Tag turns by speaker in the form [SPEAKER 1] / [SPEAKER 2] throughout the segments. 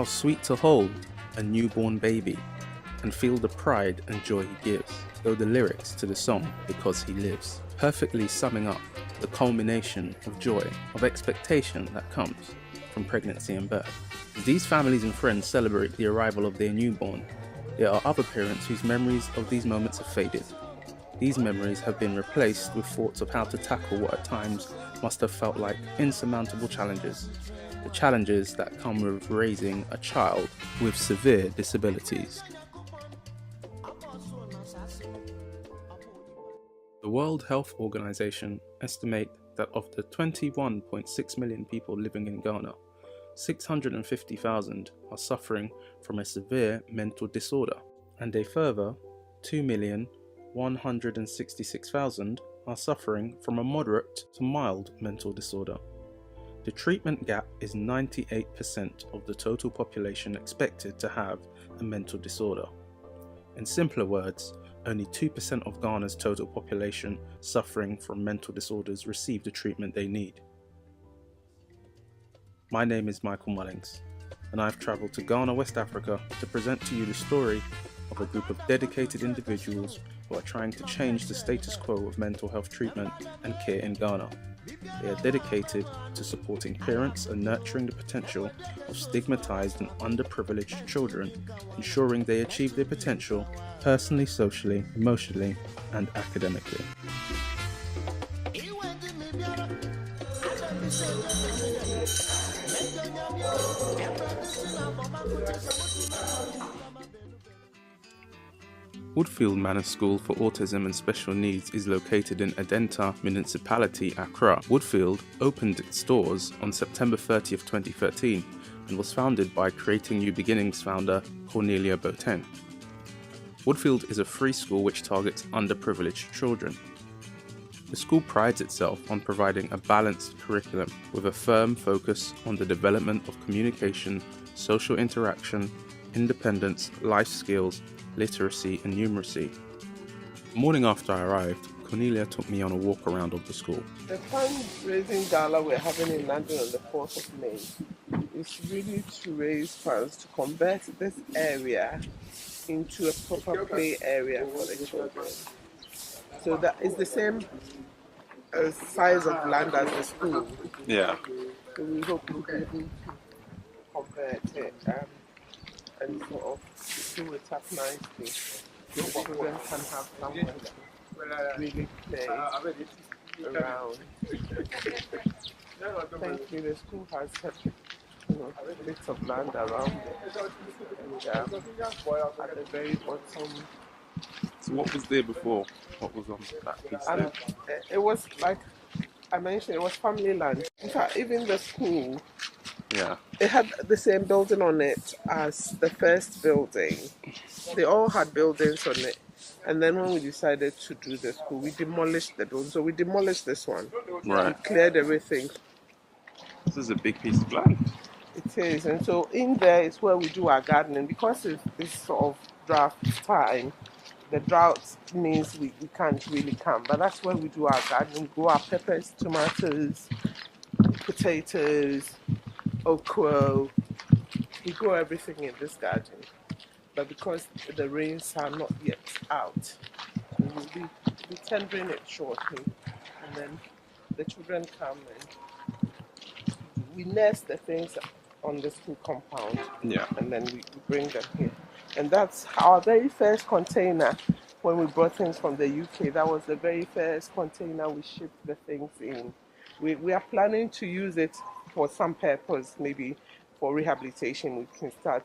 [SPEAKER 1] How sweet to hold a newborn baby and feel the pride and joy he gives, though the lyrics to the song Because He Lives, perfectly summing up the culmination of joy, of expectation that comes from pregnancy and birth. As these families and friends celebrate the arrival of their newborn, there are other parents whose memories of these moments have faded. These memories have been replaced with thoughts of how to tackle what at times must have felt like insurmountable challenges. The challenges that come with raising a child with severe disabilities. The World Health Organization estimate that of the 21.6 million people living in Ghana, 650,000 are suffering from a severe mental disorder, and a further 2,166,000 are suffering from a moderate to mild mental disorder. The treatment gap is 98% of the total population expected to have a mental disorder. In simpler words, only 2% of Ghana's total population suffering from mental disorders receive the treatment they need. My name is Michael Mullings, and I've travelled to Ghana, West Africa, to present to you the story of a group of dedicated individuals who are trying to change the status quo of mental health treatment and care in Ghana. They are dedicated to supporting parents and nurturing the potential of stigmatized and underprivileged children, ensuring they achieve their potential personally, socially, emotionally, and academically. Woodfield Manor School for Autism and Special Needs is located in Adenta Municipality, Accra. Woodfield opened its doors on September 30th, 2013 and was founded by Creating New Beginnings founder Cornelia Boateng. Woodfield is a free school which targets underprivileged children. The school prides itself on providing a balanced curriculum with a firm focus on the development of communication, social interaction, independence, life skills, literacy and numeracy. The morning after I arrived, Cornelia took me on a walk around of the school.
[SPEAKER 2] The fundraising gala we're having in London on the 4th of May is really to raise funds to convert this area into a proper play area for the children. So that is the same size of land as the school.
[SPEAKER 1] Yeah.
[SPEAKER 2] So we hope we'll be able to convert it and sort of do it up nicely. So children can have somewhere to really play around. Thank you. The school has kept bits of land around it. And at the very bottom.
[SPEAKER 1] So what was there before? What was on that piece there?
[SPEAKER 2] It was like I mentioned, it was family land. In fact, even the school, it had the same building on it as the first building. They all had buildings on it. And then when we decided to do the school, we demolished the building. So we demolished this one.
[SPEAKER 1] Right.
[SPEAKER 2] We cleared everything.
[SPEAKER 1] This is a big piece of land.
[SPEAKER 2] It is. And so in there is where we do our gardening. Because it's sort of drought time, the drought means we can't really come. But that's where we do our gardening. We grow our peppers, tomatoes, potatoes, okra. We grow everything in this garden. But because the rains are not yet out, we will be tendering it shortly. And then the children come and we nurse the things on the school compound.
[SPEAKER 1] Yeah.
[SPEAKER 2] And then we bring them here. And that's our very first container when we brought things from the UK. That was the very first container we shipped the things in. We are planning to use it for some purpose, maybe for rehabilitation. We can start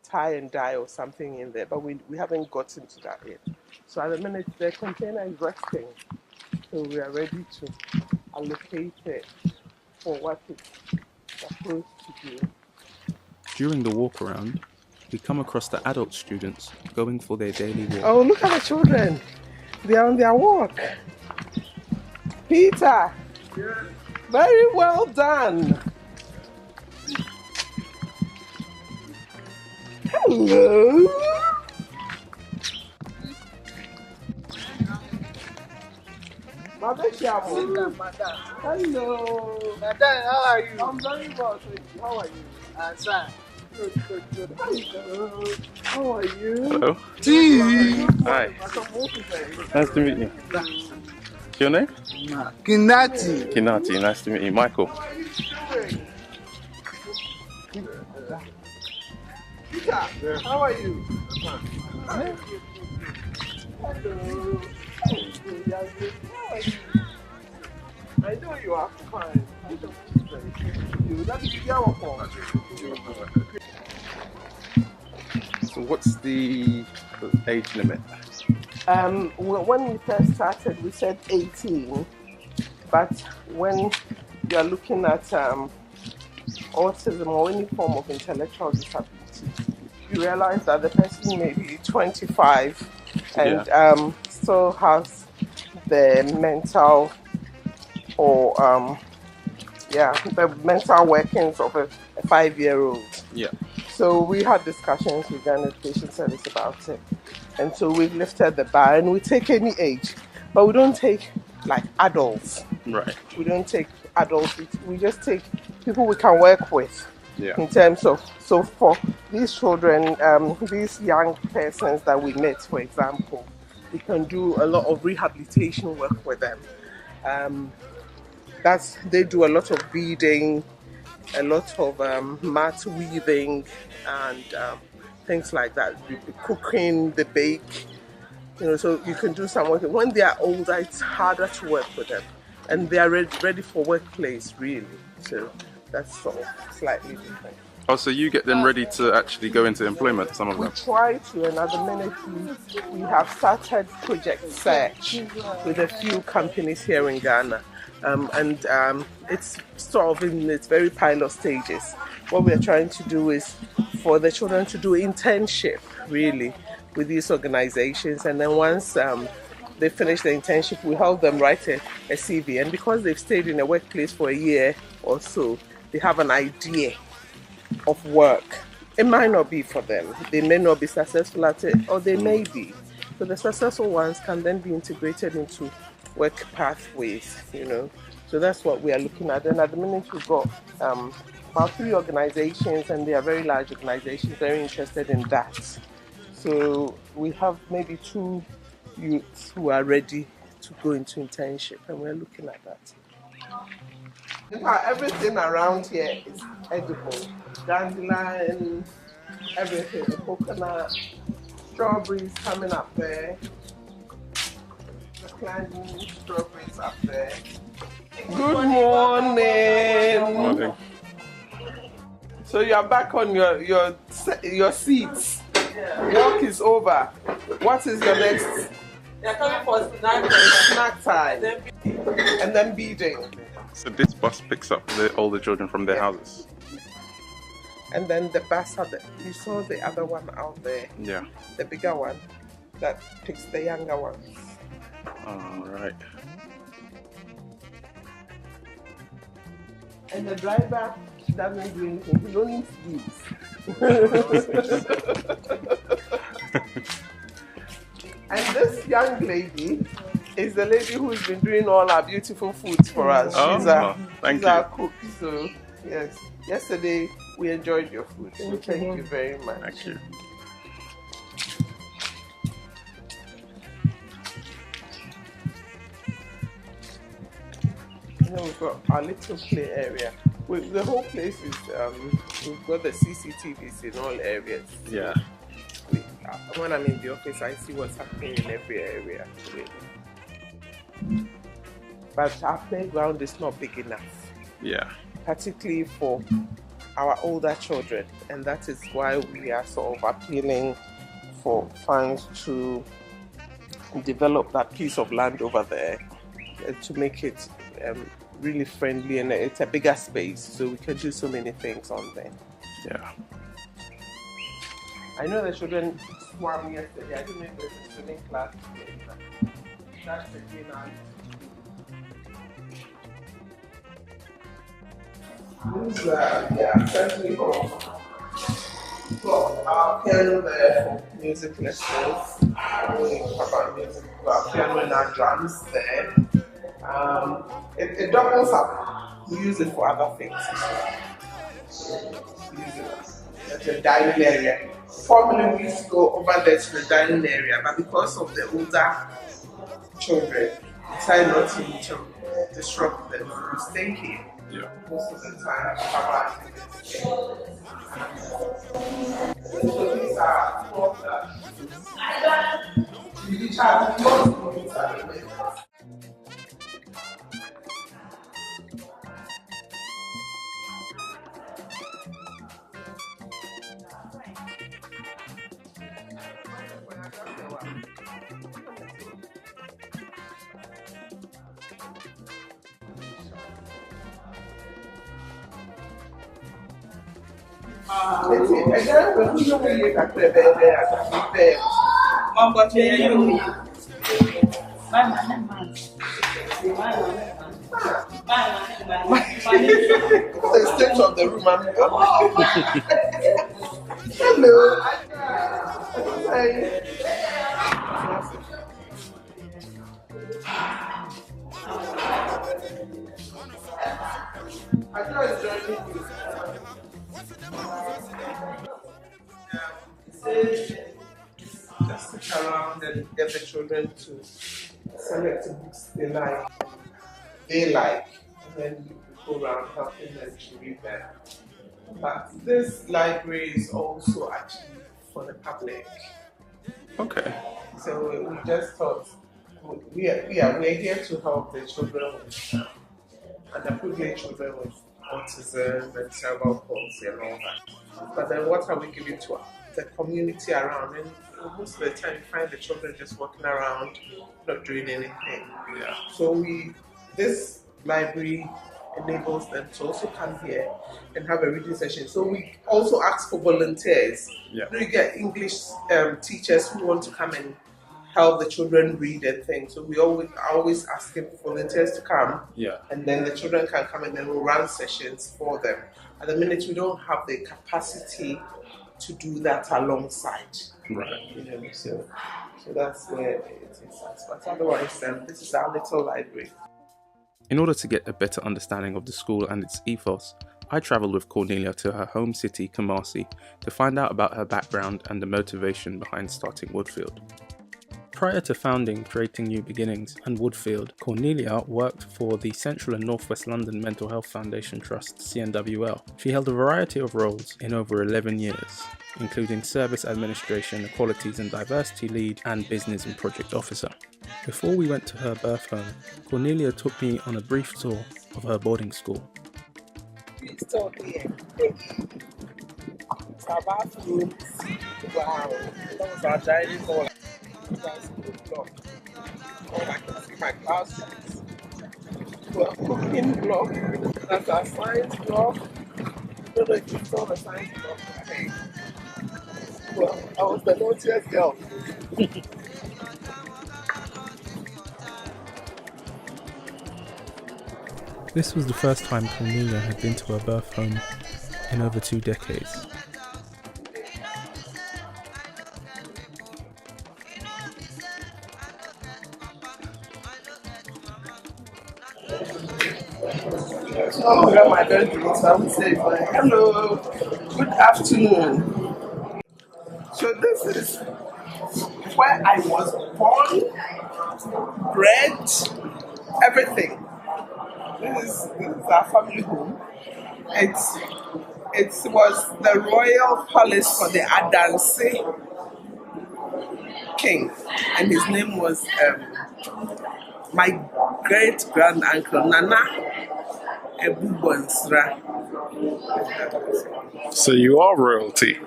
[SPEAKER 2] tie and dye or something in there, but we haven't gotten to that yet. So at the minute, the container is resting. So we are ready to allocate it for what it's supposed to do.
[SPEAKER 1] During the walk around, we come across the adult students going for their daily walk.
[SPEAKER 2] Oh, look at the children. They are on their walk. Peter, very well done. Hello. Mother Shabu. Hello.
[SPEAKER 3] Madam, how are you?
[SPEAKER 2] I'm very well, thank you. How are you?
[SPEAKER 3] Sir,
[SPEAKER 2] Good. Hello. How are you?
[SPEAKER 1] Hello.
[SPEAKER 3] Tea.
[SPEAKER 1] Hi. Nice to meet you. Your name?
[SPEAKER 3] Kinati.
[SPEAKER 1] Kinati. Nice to meet you. Michael.
[SPEAKER 2] How are you doing? Peter, how are you? Hello. How are you? I know you are fine.
[SPEAKER 1] So what's the age limit?
[SPEAKER 2] When we first started, we said 18, but when you are looking at autism or any form of intellectual disability, you realize that the person may be 25 and still has the mental or the mental workings of a 5-year-old.
[SPEAKER 1] Yeah.
[SPEAKER 2] So we had discussions with the education service about it, and so we've lifted the bar, and we take any age, but we don't take like adults.
[SPEAKER 1] Right.
[SPEAKER 2] We don't take adults. We just take people we can work with.
[SPEAKER 1] Yeah.
[SPEAKER 2] In terms of, so for these children, these young persons that we met, for example, we can do a lot of rehabilitation work with them. They do a lot of beading, a lot of mat weaving, and things like that. Cooking, they bake, so you can do some work. When they are older, it's harder to work with them, and they are ready for workplace, really. So that's sort of slightly different.
[SPEAKER 1] Oh, so you get them ready to actually go into employment, some of
[SPEAKER 2] We
[SPEAKER 1] them?
[SPEAKER 2] try to, and at the minute we have started project search with a few companies here in Ghana. It's sort of in its very pilot stages. What we are trying to do is for the children to do internship, really, with these organizations, and then once they finish the internship, we help them write a CV, and because they've stayed in a workplace for a year or so, they have an idea of work. It might not be for them. They may not be successful at it, or they may be. So the successful ones can then be integrated into work pathways, So that's what we are looking at. And at the minute we've got about 3 organizations, and they are very large organizations, very interested in that. So we have maybe 2 youths who are ready to go into internship, and we're looking at that. In fact, everything around here is edible. Dandelion, everything, the coconut, strawberries coming up there. The climbing strawberries up there. Good morning.
[SPEAKER 1] Morning.
[SPEAKER 2] So you are back on your seats. Work is over. What is your next?
[SPEAKER 4] They're coming for
[SPEAKER 2] Snack time. And then beading.
[SPEAKER 1] So this bus picks up all the children from their houses?
[SPEAKER 2] And then the bus you saw the other one out there.
[SPEAKER 1] Yeah.
[SPEAKER 2] The bigger one that picks the younger ones.
[SPEAKER 1] All right.
[SPEAKER 2] And the driver doesn't do anything. He only sleeps. And this young lady is the lady who's been doing all our beautiful foods for us.
[SPEAKER 1] Oh,
[SPEAKER 2] she's our cook. So yes, yesterday we enjoyed your food. So thank you very much.
[SPEAKER 1] Thank you.
[SPEAKER 2] And then we've got our little play area. The whole place is, we've got the CCTVs in all areas.
[SPEAKER 1] Yeah.
[SPEAKER 2] When I'm in the office, I see what's happening in every area. Really. But our playground is not big enough.
[SPEAKER 1] Yeah.
[SPEAKER 2] Particularly for our older children. And that is why we are sort of appealing for funds to develop that piece of land over there to make it really friendly, and it's a bigger space, so we can do so many things on there.
[SPEAKER 1] Yeah.
[SPEAKER 2] I know the children swam yesterday. I don't know if there's a swimming class today, but that's the thing I certainly got our piano there for music lessons. We have our music, our piano and our drums there. It doubles up. We use it for other things. There's a dining area. Formerly, we used to go over there to the dining area, but because of the older children, we decided not to disrupt them. We stay here.
[SPEAKER 1] Yeah.
[SPEAKER 2] Most of the time, cover activities. So these are two of the which are not. The state of the room. Hello. Hi. I just joining you. Just sit around and get the children to select the books they like, and then you go around helping them to read them. But this library is also actually for the public.
[SPEAKER 1] Okay.
[SPEAKER 2] So we just thought we're here to help the children with underprivileged children with autism and cerebral palsy and all that. But then what are we giving to the community around? And most of the time you find the children just walking around, not doing anything.
[SPEAKER 1] Yeah.
[SPEAKER 2] So this library enables them to also come here and have a reading session. So we also ask for volunteers.
[SPEAKER 1] Yeah.
[SPEAKER 2] You get English teachers who want to come and help the children read and things. So we always asking for volunteers to come.
[SPEAKER 1] Yeah. And
[SPEAKER 2] then the children can come and then we'll run sessions for them. At the minute we don't have the capacity to do that alongside.
[SPEAKER 1] Right.
[SPEAKER 2] You know, so that's where it is. But otherwise, this is our little library.
[SPEAKER 1] In order to get a better understanding of the school and its ethos, I travelled with Cornelia to her home city, Kumasi, to find out about her background and the motivation behind starting Woodfield. Prior to founding Creating New Beginnings and Woodfield, Cornelia worked for the Central and Northwest London Mental Health Foundation Trust, CNWL. She held a variety of roles in over 11 years, including Service Administration, Equalities and Diversity Lead, and Business and Project Officer. Before we went to her birth home, Cornelia took me on a brief tour of her boarding school.
[SPEAKER 2] It's still here. It's our bathroom. Wow. That was our dining hall. That's good block. Oh, I can see my classrooms. Well, cooking block. That's our science block. I don't know if you saw the science block. Hey. Well, I was the naughtiest girl.
[SPEAKER 1] This was the first time Cornelia had been to her birth home in over 2 decades.
[SPEAKER 2] Oh, I got my bedroom, so I would say, hello, good afternoon. So this is where I was born, bred, everything. This is our family home. It was the royal palace for the Adansi king, and his name was my great grand uncle Nana Ebu Bonsra.
[SPEAKER 1] So you are royalty.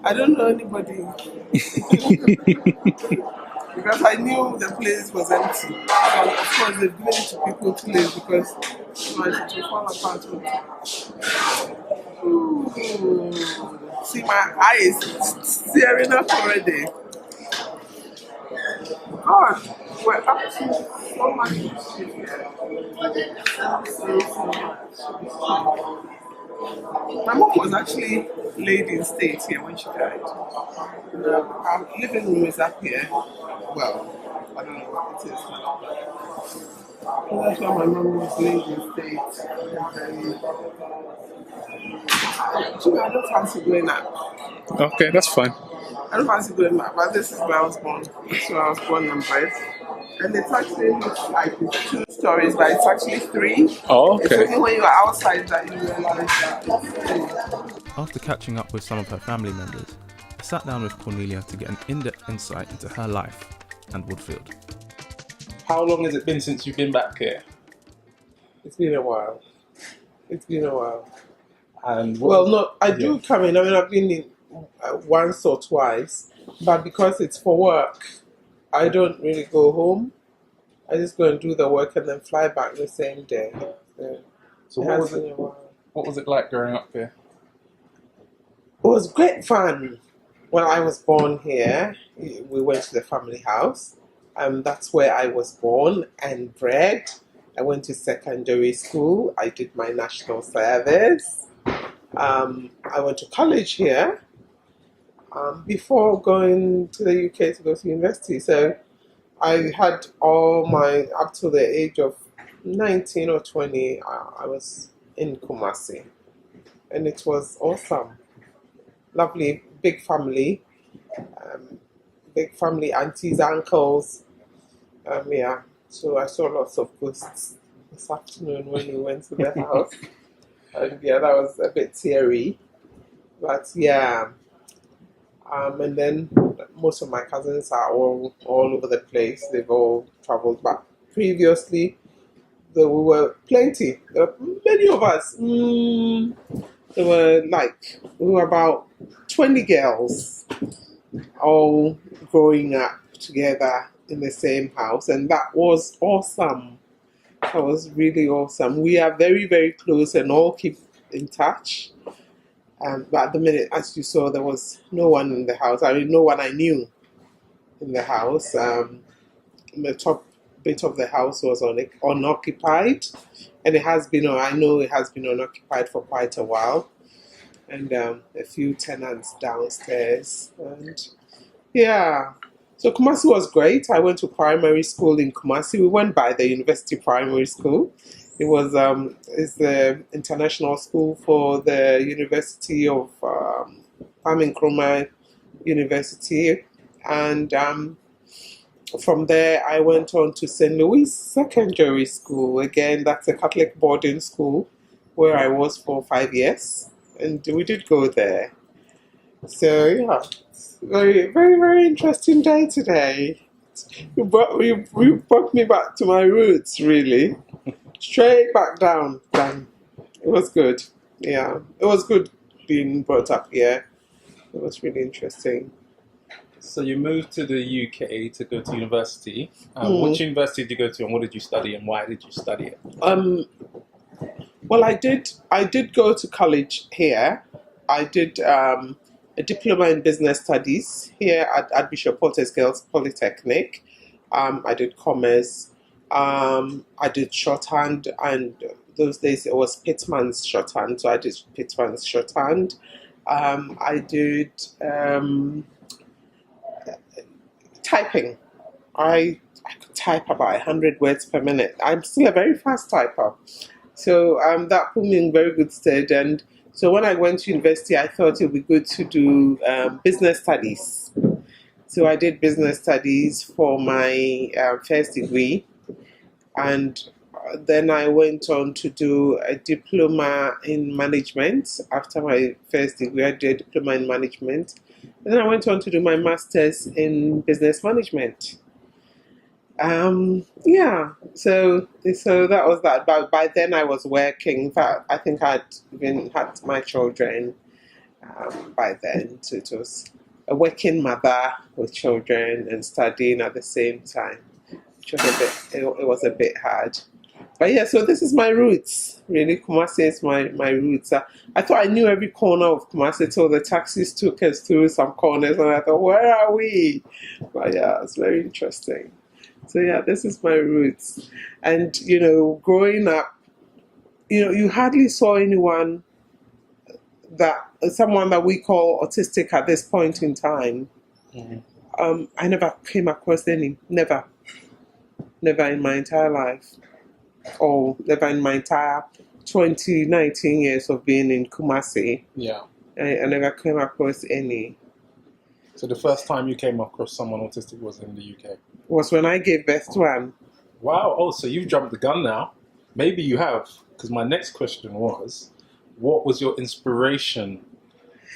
[SPEAKER 2] I don't know anybody because I knew the place was empty. And of course, they've given it to people to live because otherwise it will fall apart. Ooh. See, my eye is tearing up already. God, we're up to so much history here. So much. My mom was actually laid in state here when she died. Our living room is up here. Well, I don't know what it is now. So that's why my mom was Lagos State. Actually, I don't fancy going out.
[SPEAKER 1] Okay, that's fine.
[SPEAKER 2] I don't fancy going back, but this is where I was born. This is where I was born and bred. And it's actually looks like it's 2 stories, but it's actually 3.
[SPEAKER 1] Oh,
[SPEAKER 2] It's
[SPEAKER 1] okay.
[SPEAKER 2] only when you're outside that you realize that it's 3.
[SPEAKER 1] After catching up with some of her family members, I sat down with Cornelia to get an in-depth insight into her life and Woodfield. How long has it been since you've been back here?
[SPEAKER 2] It's been a while. It's been a while.
[SPEAKER 1] And
[SPEAKER 2] Well, no, I do come in. I mean, I've been in once or twice, but because it's for work, I don't really go home. I just go and do the work and then fly back the same day.
[SPEAKER 1] So what was it? What was it like growing up here?
[SPEAKER 2] It was great fun. When I was born here, we went to the family house. That's where I was born and bred. I went to secondary school. I did my national service. I went to college here before going to the UK to go to university. So I had all my, up to the age of 19 or 20, I was in Kumasi. And it was awesome. Lovely, big family, aunties, uncles. Yeah, so I saw lots of ghosts this afternoon when we went to the house. And yeah, that was a bit teary. But yeah, and then most of my cousins are all over the place. They've all traveled back. Previously, we were plenty. There were many of us. There were we were about 20 girls all growing up together in the same house, and that was awesome. That was really awesome. We are very, very close and all keep in touch. But at the minute, as you saw, there was no one in the house. I mean, no one I knew in the house. The top bit of the house was unoccupied, and it has been, I know it has been unoccupied for quite a while. And a few tenants downstairs. And yeah, so Kumasi was great. I went to primary school in Kumasi. We went by the university primary school. It was it's the international school for the University of Kwame Nkrumah University, and from there I went on to St. Louis Secondary School. Again, that's a Catholic boarding school where I was for 5 years, and we did go there. So yeah, it's very, very, very interesting day today. You brought me back to my roots, really. Straight back down. It was good. Yeah, it was good being brought up here. It was really interesting.
[SPEAKER 1] So you moved to the UK to go to university. Which university did you go to, and what did you study, and why did you study it?
[SPEAKER 2] Well, I did go to college here. I did a diploma in business studies here at Bishop Porter's Girls Polytechnic. I did commerce. I did shorthand, and those days it was Pittman's shorthand, so I did Pittman's shorthand. I did typing. I could type about 100 words per minute. I'm still a very fast typer. So that put me in very good stead. And so when I went to university, I thought it would be good to do business studies. So I did business studies for my first degree. And then I went on to do a diploma in management. After my first degree, I did a diploma in management. And then I went on to do my master's in business management. Yeah, so that was that. But by then I was working. In fact, I think I'd even had my children by then. So it was a working mother with children and studying at the same time. Which was it was a bit hard. But yeah, so this is my roots. Really, Kumasi is my roots. I thought I knew every corner of Kumasi till the taxis took us through some corners, and I thought, where are we? But yeah, it's very interesting. So yeah, this is my roots. And, growing up, you hardly saw someone that we call autistic at this point in time. Mm-hmm. I never came across any, never. Never in my entire life, or never in my entire 19 years of being in Kumasi.
[SPEAKER 1] Yeah.
[SPEAKER 2] I never came across any.
[SPEAKER 1] So the first time you came across someone autistic was in the UK?
[SPEAKER 2] Was when I gave birth to one.
[SPEAKER 1] Wow. Oh, so you've jumped the gun now. Maybe you have, because my next question was, what was your inspiration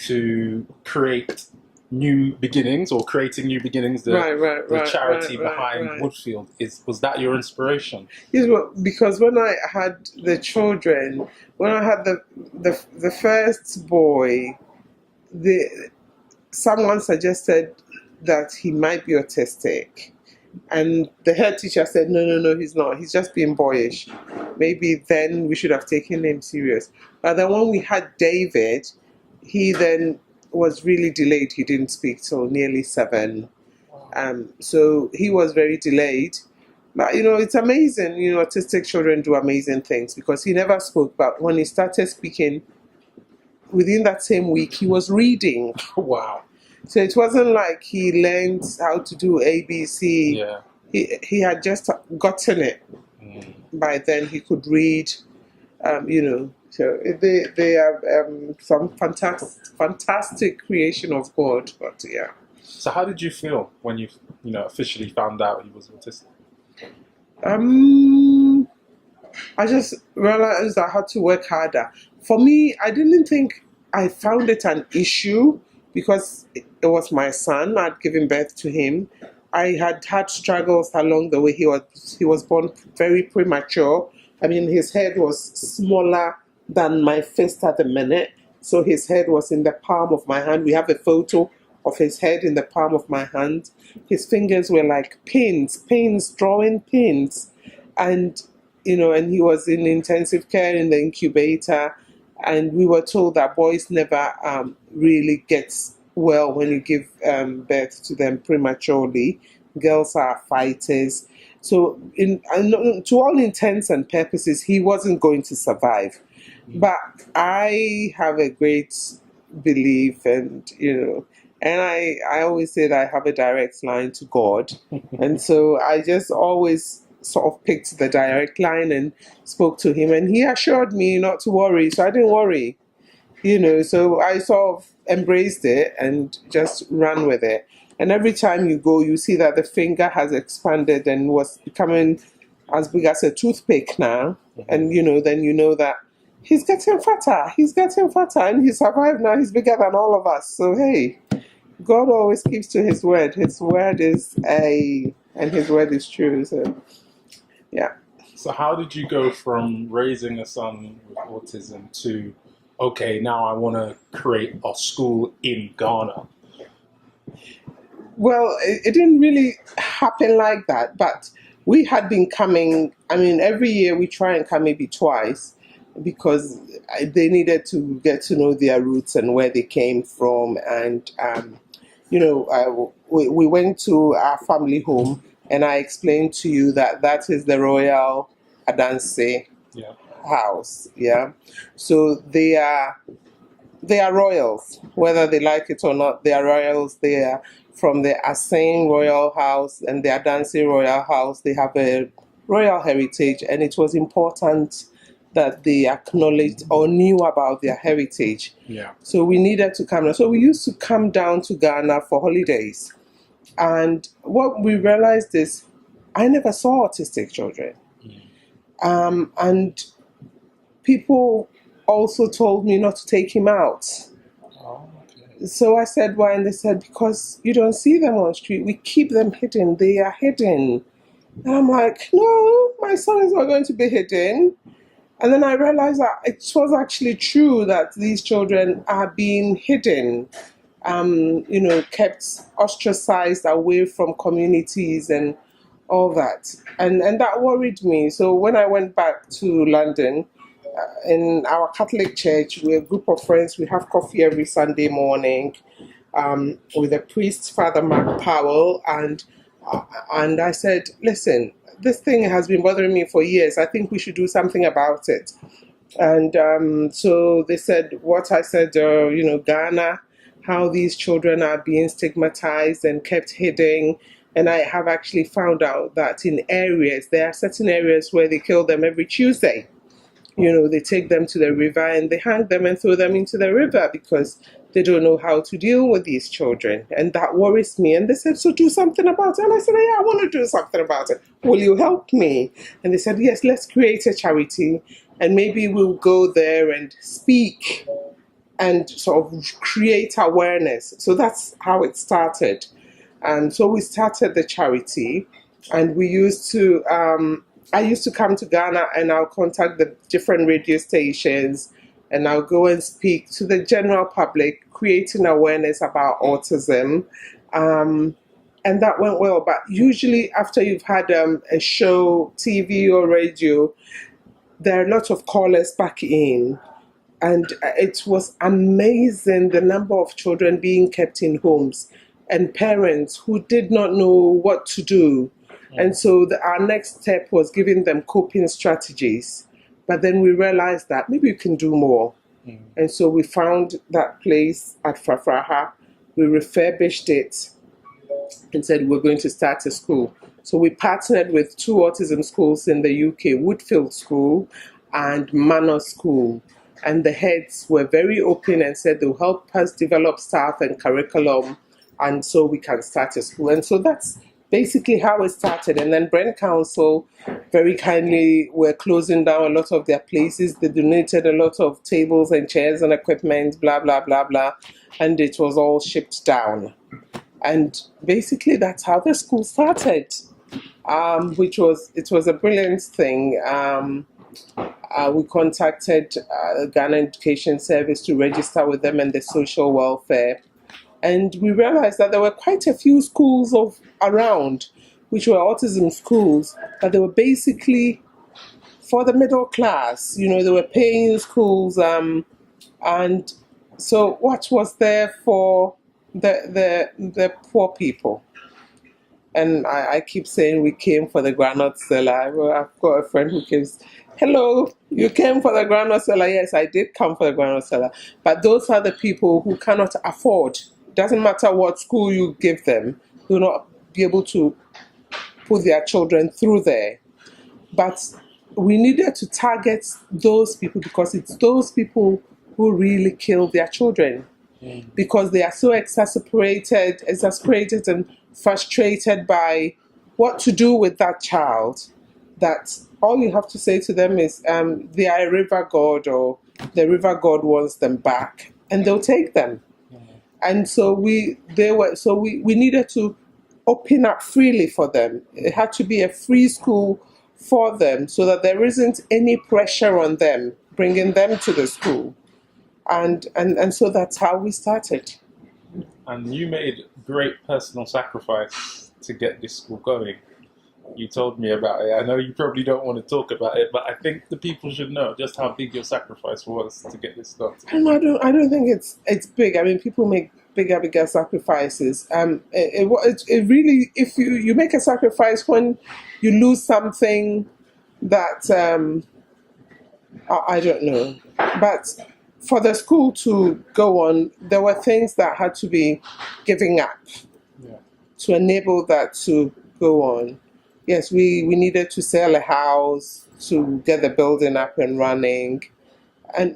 [SPEAKER 1] to create New Beginnings, or creating New Beginnings, the charity behind Woodfield? Was that your inspiration?
[SPEAKER 2] Yes, well, because when I had the children, when I had the first boy, someone suggested that he might be autistic. And the head teacher said, no, he's not. He's just being boyish. Maybe then we should have taken him serious. But then when we had David, he then was really delayed. He didn't speak till nearly 7. So he was very delayed. But, it's amazing. Autistic children do amazing things, because he never spoke. But when he started speaking, within that same week, he was reading.
[SPEAKER 1] Wow.
[SPEAKER 2] So it wasn't like he learned how to do ABC.
[SPEAKER 1] Yeah.
[SPEAKER 2] He had just gotten it. By then he could read, So they are some fantastic creation of God. But yeah.
[SPEAKER 1] So how did you feel when you officially found out he was autistic?
[SPEAKER 2] I just realized I had to work harder. For me, I didn't think I found it an issue, because it was my son. I'd given birth to him. I had had struggles along the way. He was born very premature. I mean, his head was smaller than my fist at the minute. So his head was in the palm of my hand. We have a photo of his head in the palm of my hand. His fingers were like pins, drawing pins. And, and he was in intensive care in the incubator. And we were told that boys never really get well when you give birth to them prematurely. Girls are fighters. So to all intents and purposes, he wasn't going to survive. But I have a great belief, and I always say that I have a direct line to God. And so I just always sort of picked the direct line and spoke to him, and he assured me not to worry, so I didn't worry, so I sort of embraced it and just ran with it. And every time you go, you see that the finger has expanded and was becoming as big as a toothpick now. And then that he's getting fatter, and he survived. Now he's bigger than all of us. So hey, God always keeps to his word. His word is and his word is true. So yeah.
[SPEAKER 1] So how did you go from raising a son with autism to, okay, now I want to create a school in Ghana?
[SPEAKER 2] Well, it didn't really happen like that, but we had been coming. I mean, every year we try and come maybe twice, because they needed to get to know their roots and where they came from. And, we went to our family home, and I explained to you that is the Royal Adanse house. Yeah. So they are royals, whether they like it or not. They are royals. They are from the Asane Royal House and the Adanse Royal House. They have a royal heritage, and it was important that they acknowledged or knew about their heritage.
[SPEAKER 1] Yeah.
[SPEAKER 2] So we needed to come down. So we used to come down to Ghana for holidays. And what we realized is I never saw autistic children. And people also told me not to take him out.
[SPEAKER 1] Oh, okay.
[SPEAKER 2] So I said, why? And they said, because you don't see them on the street. We keep them hidden. They are hidden. And I'm like, no, my son is not going to be hidden. And then I realized that it was actually true that these children are being hidden, kept ostracized away from communities and all that. And that worried me. So when I went back to London, in our Catholic church, we're a group of friends. We have coffee every Sunday morning with a priest, Father Mark Powell. And I said, listen, this thing has been bothering me for years. I think we should do something about it. And so they said what I said, Ghana, how these children are being stigmatized and kept hidden. And I have actually found out that there are certain areas where they kill them every Tuesday. They take them to the river and they hang them and throw them into the river because they don't know how to deal with these children. And that worries me. And they said, so do something about it. And I said, yeah, I want to do something about it. Will you help me? And they said, yes, let's create a charity and maybe we'll go there and speak and sort of create awareness. So that's how it started. And so we started the charity, and we used to, I used to come to Ghana and I'll contact the different radio stations and I'll go and speak to the general public, creating awareness about autism. And that went well. But usually after you've had a show, TV or radio, there are lots of callers back in. And it was amazing the number of children being kept in homes and parents who did not know what to do. And so our next step was giving them coping strategies. But then we realized that maybe you can do more. And so we found that place at Frafraha. We refurbished it and said we're going to start a school. So we partnered with 2 autism schools in the UK, Woodfield School and Manor School. And the heads were very open and said they'll help us develop staff and curriculum, and so we can start a school. And so that's basically how it started. And then Brent Council very kindly were closing down a lot of their places. They donated a lot of tables and chairs and equipment, blah, blah, blah, blah. And it was all shipped down. And basically that's how the school started, it was a brilliant thing. We contacted Ghana Education Service to register with them and the social welfare. And we realized that there were quite a few schools around, which were autism schools, but they were basically for the middle class. They were paying schools. And so what was there for the poor people? And I keep saying we came for the granite seller. Well, I've got a friend who keeps, hello, you came for the granite seller? Yes, I did come for the granite seller. But those are the people who cannot afford. Doesn't matter what school you give them, they'll not be able to put their children through there. But we needed to target those people because it's those people who really kill their children. Because they are so exasperated and frustrated by what to do with that child, that all you have to say to them is they are a river god, or the river god wants them back, and they'll take them. And so we needed to open up freely for them. It had to be a free school for them so that there isn't any pressure on them bringing them to the school. And so that's how we started.
[SPEAKER 1] And you made great personal sacrifice to get this school going. You told me about it. I know you probably don't want to talk about it, but I think the people should know just how big your sacrifice was to get this started.
[SPEAKER 2] I don't think it's big. I mean, people make bigger sacrifices. It really, if you make a sacrifice when you lose something that I don't know, but for the school to go on, there were things that had to be giving up to enable that to go on. Yes, we needed to sell a house to get the building up and running.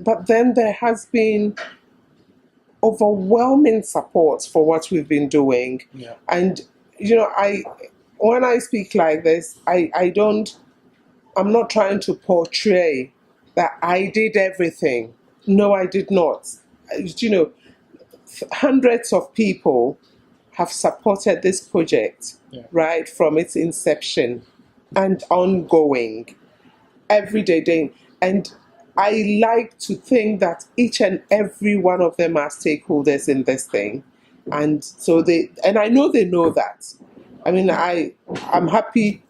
[SPEAKER 2] But then there has been overwhelming support for what we've been doing.
[SPEAKER 1] Yeah.
[SPEAKER 2] And, when I speak like this, I'm not trying to portray that I did everything. No, I did not. Hundreds of people have supported this project, right, from its inception and ongoing, every day. And I like to think that each and every one of them are stakeholders in this thing. And so I know they know that. I mean, I'm happy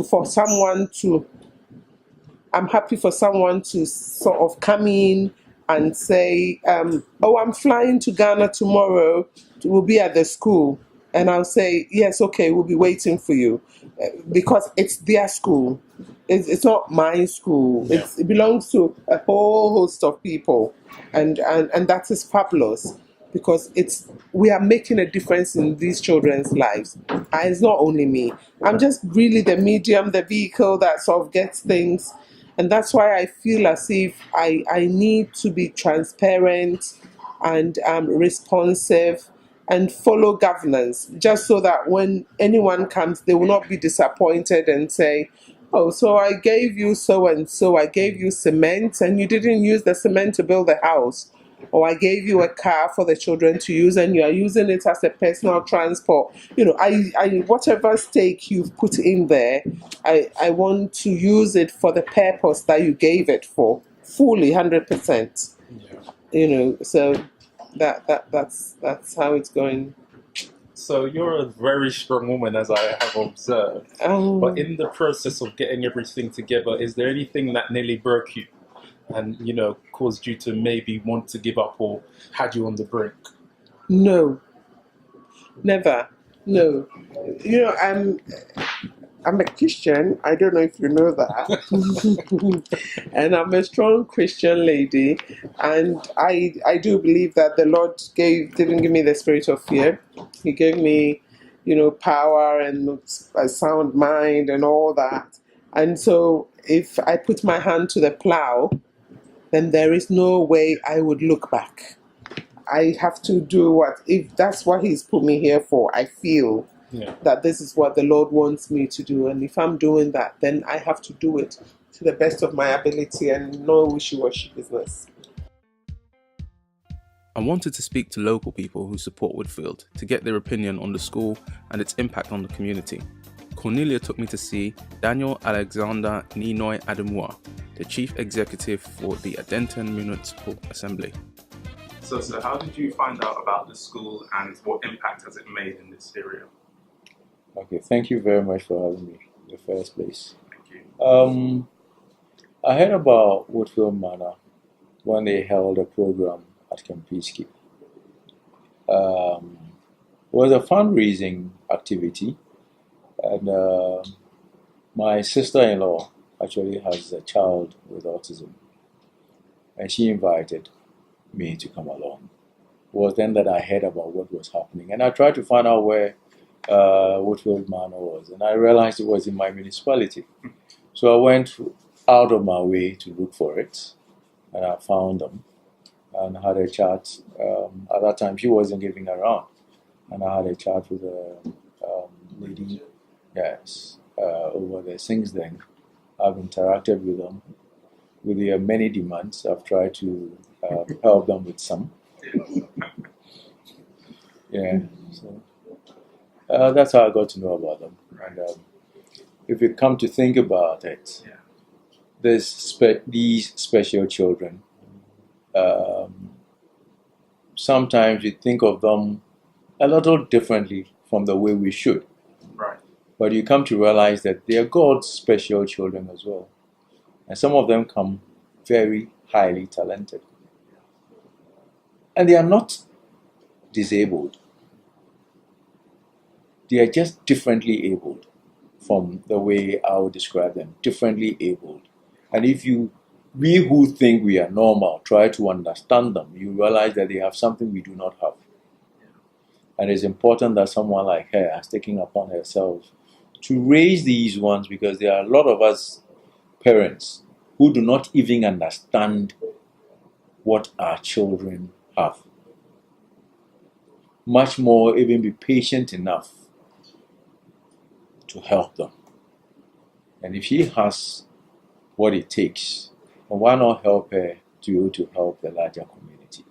[SPEAKER 2] for someone to sort of come in and say, I'm flying to Ghana tomorrow, we'll be at the school. And I'll say, yes, okay, we'll be waiting for you. Because it's their school. It's not my school.
[SPEAKER 1] Yeah.
[SPEAKER 2] It belongs to a whole host of people. And that is fabulous. because we are making a difference in these children's lives. And it's not only me. I'm just really the medium, the vehicle that sort of gets things. And that's why I feel as if I need to be transparent and responsive and follow governance, just so that when anyone comes, they will not be disappointed and say, oh, so I gave you so and so, I gave you cement and you didn't use the cement to build the house. Or I gave you a car for the children to use and you are using it as a personal transport. I whatever stake you've put in there, I want to use it for the purpose that you gave it for, fully, 100%. So that's how it's going.
[SPEAKER 1] So you're a very strong woman, as I have observed. But in the process of getting everything together, is there anything that nearly broke you and, caused you to maybe want to give up or had you on the brink?
[SPEAKER 2] No, never. No. I'm a Christian. I don't know if you know that. And I'm a strong Christian lady. And I do believe that the Lord didn't give me the spirit of fear. He gave me, power and a sound mind and all that. And so if I put my hand to the plow, then there is no way I would look back. I have to do if that's what He's put me here for, I feel that this is what the Lord wants me to do. And if I'm doing that, then I have to do it to the best of my ability and no wishy-washy business.
[SPEAKER 1] I wanted to speak to local people who support Woodfield to get their opinion on the school and its impact on the community. Cornelia took me to see Daniel Alexander Ninoy Adamua, the Chief Executive for the Adenton Municipal Assembly. So how did you find out about the school and what impact has it made in this area?
[SPEAKER 4] Okay, thank you very much for having me in the first place.
[SPEAKER 1] Thank you.
[SPEAKER 4] I heard about Woodfield Manor when they held a program at Kempinski. It was a fundraising activity, and my sister-in-law actually has a child with autism, and she invited me to come along. It was then that I heard about what was happening, and I tried to find out where Woodfield Manor was, and I realized it was in my municipality. So I went out of my way to look for it, and I found them and had a chat. At that time, she wasn't giving around, and I had a chat with a lady, over there. Since then, I've interacted with them. With their many demands, I've tried to help them with some. So that's how I got to know about them. And if you come to think about it, these special children, sometimes we think of them a little differently from the way we should.
[SPEAKER 1] Right.
[SPEAKER 4] But you come to realize that they are God's special children as well. And some of them come very highly talented. And they are not disabled. They are just differently abled from the way I would describe them, differently abled. And if we who think we are normal, try to understand them, you realize that they have something we do not have. And it's important that someone like her has taken upon herself to raise these ones, because there are a lot of us parents who do not even understand what our children have. Much more even be patient enough to help them. And if she has what it takes, then why not help her to help the larger community?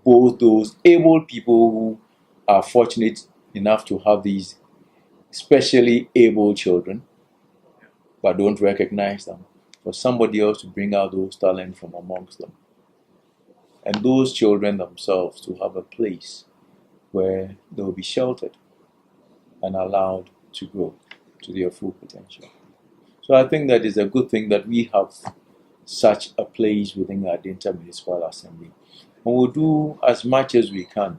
[SPEAKER 4] Both those able people who are fortunate enough to have these specially able children, but don't recognize them, for somebody else to bring out those talents from amongst them. And those children themselves to have a place where they will be sheltered and allowed to grow to their full potential. So I think that is a good thing that we have such a place within our Adenton Municipal Assembly. And we'll do as much as we can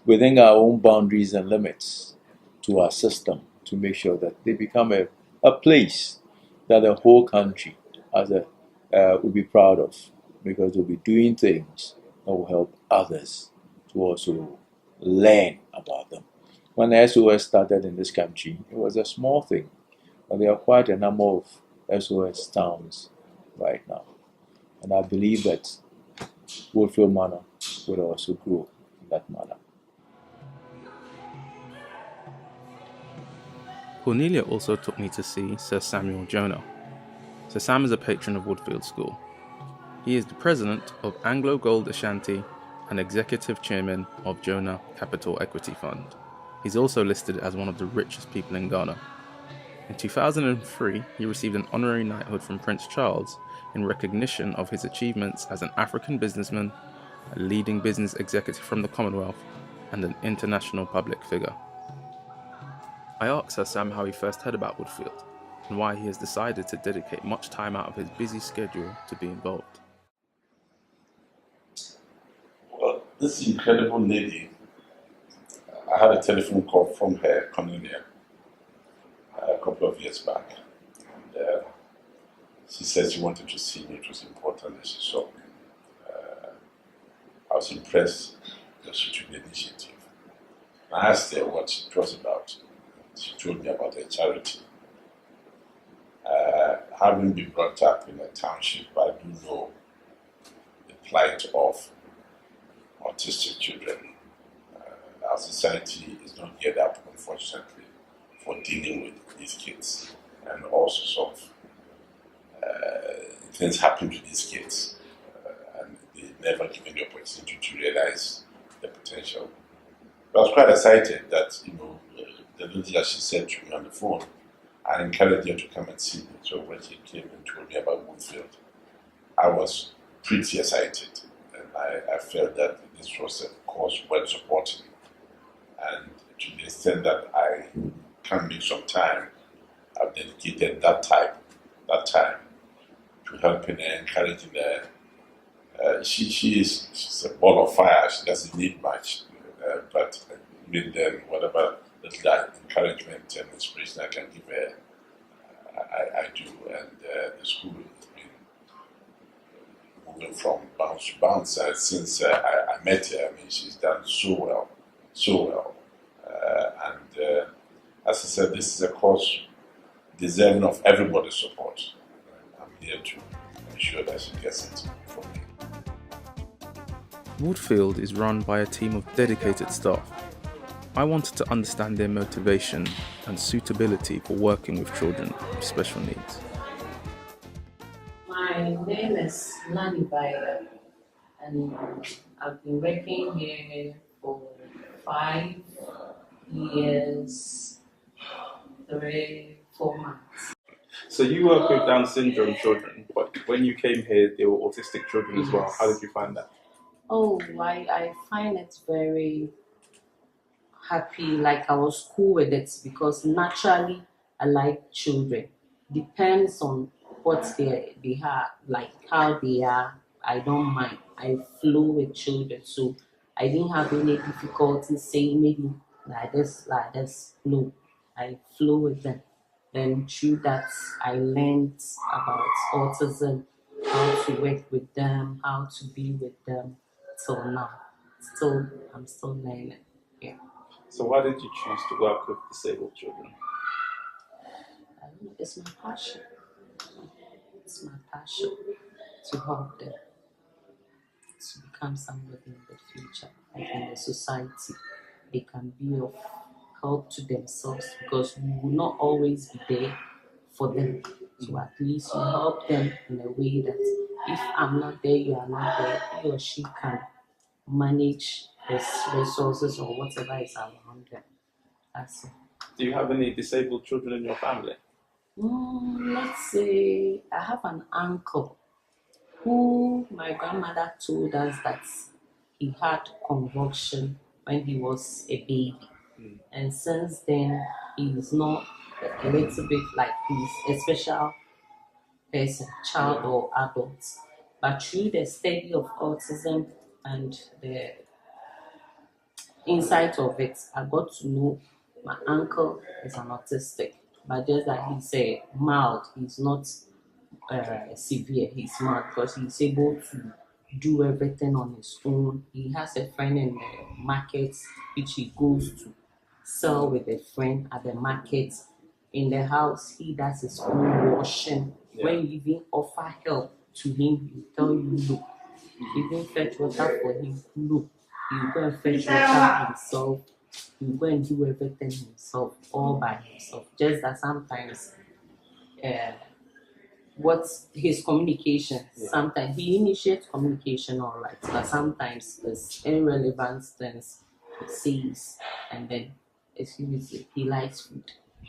[SPEAKER 4] within our own boundaries and limits to our system to make sure that they become a place that the whole country will be proud of, because they'll be doing things that will help others to also learn about them. When SOS started in this country, it was a small thing, but there are quite a number of SOS towns right now. And I believe that Woodfield Manor will also grow in that manner.
[SPEAKER 1] Cornelia also took me to see Sir Samuel Jonah. Sir Sam is a patron of Woodfield School. He is the president of Anglo Gold Ashanti and executive chairman of Jonah Capital Equity Fund. He's also listed as one of the richest people in Ghana. In 2003, he received an honorary knighthood from Prince Charles in recognition of his achievements as an African businessman, a leading business executive from the Commonwealth, and an international public figure. I asked Sir Sam how he first heard about Woodfield and why he has decided to dedicate much time out of his busy schedule to be involved.
[SPEAKER 5] Well, this incredible lady, I had a telephone call from her, Cornelia, a couple of years back. And she said she wanted to see me. It was important that she saw me. I was impressed that she took the initiative. I asked her what it was about. She told me about a charity. Having been brought up in a township, I do know the plight of autistic children. Our society is not geared up, unfortunately, for dealing with these kids. And all sorts of things happen to these kids. And they never given the opportunity to realize the potential. But I was quite excited that, the lady that she said to me on the phone, I encouraged her to come and see me. So when she came and told me about Woodfield, I was pretty excited. And I felt that this was a cause worth supporting. And to the extent that I can make some time, I've dedicated that time to helping her, encouraging her. She's a ball of fire. She doesn't need much, but with whatever little encouragement and inspiration I can give her, I do. And the school has been moving from bounce to bounce since I met her. I mean, she's done so well. And as I said, this is a cause deserving of everybody's support. I'm here to ensure that she gets it from me.
[SPEAKER 1] Woodfield is run by a team of dedicated staff. I wanted to understand their motivation and suitability for working with children with special needs.
[SPEAKER 6] My name is Nani Baida, and I've been working here for 5 years, 4 months.
[SPEAKER 1] So you work with Down syndrome children, but when you came here, they were autistic children as well. How did you find that?
[SPEAKER 6] Oh, I find it very happy, like I was cool with it, because naturally I like children. Depends on what they are, like how they are. I don't mind. I flow with children, so I didn't have any difficulty saying maybe like this. No, I flow with them. Then through that, I learned about autism, how to work with them, how to be with them till now. I'm still learning. Yeah.
[SPEAKER 1] So why did you choose to work with disabled children?
[SPEAKER 6] It's my passion. It's my passion to help them to become somebody in the future, like in the society. They can be of help to themselves, because we will not always be there for them. So at least you help them in a way that if I'm not there, you are not there, he or she can manage his resources or whatever is around them. That's it.
[SPEAKER 1] Do you have any disabled children in your family?
[SPEAKER 6] Let's say I have an uncle who my grandmother told us that he had convulsion when he was a baby. And since then, he's not a little bit like he's a special person, child or adult. But through the study of autism and the insight of it, I got to know my uncle is an autistic, but just that he's a mild, he's not severe, he's mild, because he's able to do everything on his own. He has a friend in the market which he goes to sell with a friend at the market. In the house, he does his own washing. When you even offer help to him, he tell you look. Even fetch water for him, look. You go and fetch water himself. You go and do everything himself, all by himself. Just that sometimes what's his communication. Sometimes he initiates communication all right, but sometimes there's irrelevant things he says, and then excuse me, he likes food.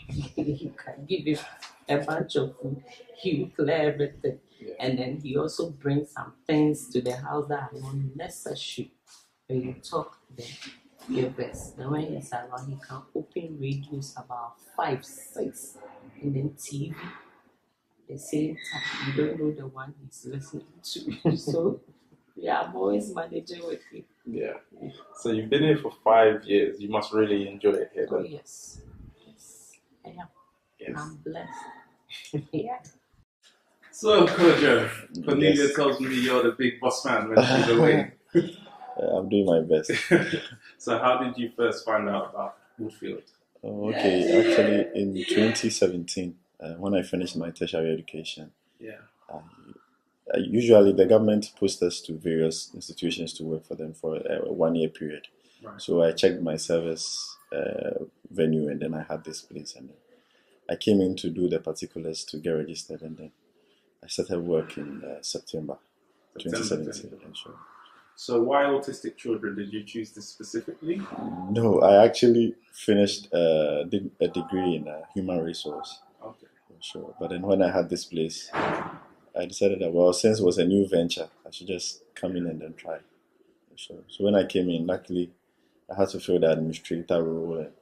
[SPEAKER 6] You can give him a bunch of food, he will clear everything. And then he also brings some things to the house that are not necessary. When you talk, then give us. Then when he's around, he can open radios about 5, 6, and then TV. The same time, you don't know the one he's listening to. So yeah, I'm always managing with him.
[SPEAKER 1] Yeah. So you've been here for 5 years. You must really enjoy it here.
[SPEAKER 6] Oh
[SPEAKER 1] Then.
[SPEAKER 6] yes, I am.
[SPEAKER 1] Yes.
[SPEAKER 6] I'm blessed. Yeah.
[SPEAKER 1] So, Kojo, Cornelia tells me you're the big boss man when she's away.
[SPEAKER 7] I'm doing my best.
[SPEAKER 1] So how did you first find out about Woodfield?
[SPEAKER 7] Okay, actually in 2017, when I finished my tertiary education, usually the government posts us to various institutions to work for them for a 1-year period.
[SPEAKER 1] Right.
[SPEAKER 7] So I checked my service venue, and then I had this place, and I came in to do the particulars to get registered, and then I started work in September 2017. Sure.
[SPEAKER 1] So why autistic children? Did you choose this specifically?
[SPEAKER 7] No, I actually finished did a degree in human resource.
[SPEAKER 1] Okay.
[SPEAKER 7] Sure. But then when I had this place, I decided that, well, since it was a new venture, I should just come in and then try. Sure. So when I came in, luckily, I had to fill the administrator role, and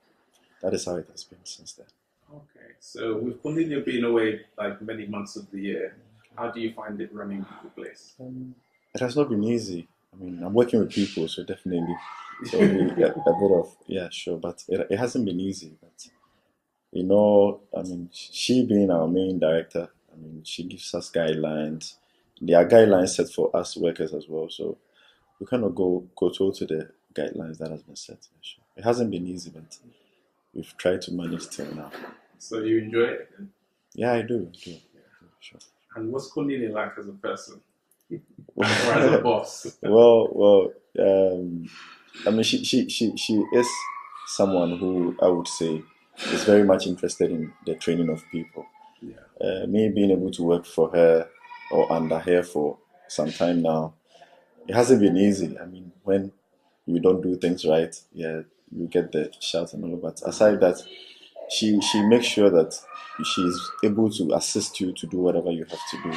[SPEAKER 7] that is how it has been since then.
[SPEAKER 1] Okay. So with Cornelia being away like many months of the year, how do you find it running the place?
[SPEAKER 7] It has not been easy. I mean, I'm working with people, so definitely there'll be a bit of, sure, but it hasn't been easy. But, I mean, she being our main director, I mean, she gives us guidelines. There are guidelines set for us workers as well, so we kind of go to the guidelines that has been set. Sure. It hasn't been easy, but we've tried to manage till now.
[SPEAKER 1] So you enjoy it?
[SPEAKER 7] Yeah, I do. Sure.
[SPEAKER 1] And what's Cornelia like as a person? Or as a boss?
[SPEAKER 7] Well, I mean, she is someone who I would say is very much interested in the training of people.
[SPEAKER 1] Yeah.
[SPEAKER 7] Me being able to work for her or under her for some time now, it hasn't been easy. I mean, when you don't do things right, you get the shout and all. But aside that, she makes sure that she's able to assist you to do whatever you have to do,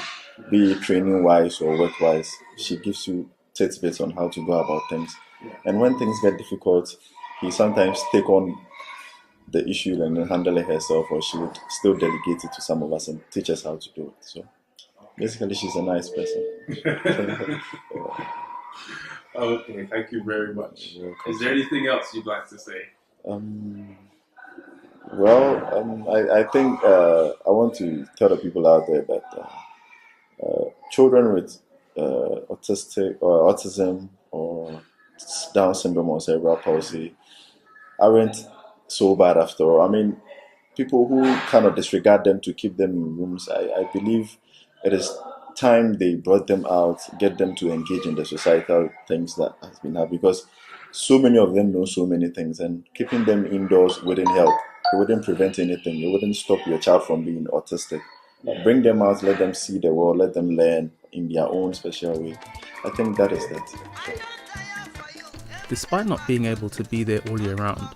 [SPEAKER 7] be it training wise or work wise. She gives you tidbits on how to go about things. And when things get difficult, he sometimes take on the issue and then handle it herself, or she would still delegate it to some of us and teach us how to do it. So basically, she's a nice person.
[SPEAKER 1] Okay, thank you very much. Is there anything else you'd like to say?
[SPEAKER 7] I think I want to tell the people out there that children with autism or Down syndrome or cerebral palsy aren't so bad after all. I mean, people who kind of disregard them to keep them in rooms, I believe it is time they brought them out, get them to engage in the societal things that has been happening, because so many of them know so many things, and keeping them indoors wouldn't help. It wouldn't prevent anything. It wouldn't stop your child from being autistic. Bring them out, let them see the world, let them learn in their own special way. I think that is that.
[SPEAKER 1] Despite not being able to be there all year round,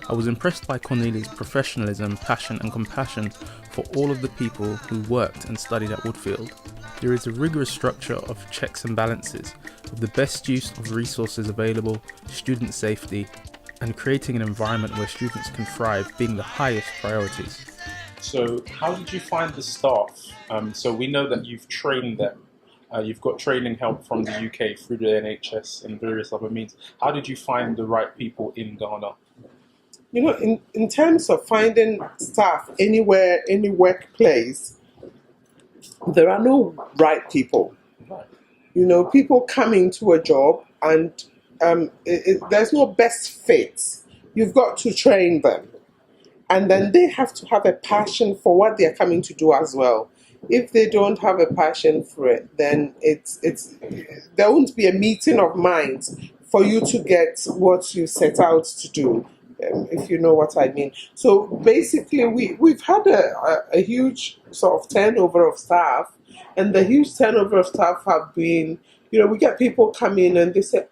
[SPEAKER 1] I was impressed by Cornelia's professionalism, passion and compassion for all of the people who worked and studied at Woodfield. There is a rigorous structure of checks and balances, with the best use of resources available, student safety, and creating an environment where students can thrive being the highest priorities. So how did you find the staff? So we know that you've trained them. You've got training help from the UK through the NHS and various other means. How did you find the right people in Ghana?
[SPEAKER 2] You know, in terms of finding staff anywhere, any workplace, there are no right people. People come into a job and there's no best fit. You've got to train them. And then they have to have a passion for what they're coming to do as well. If they don't have a passion for it, then there won't be a meeting of minds for you to get what you set out to do, if you know what I mean. So basically, we've had a huge sort of turnover of staff, and the huge turnover of staff have been, we get people come in and they say,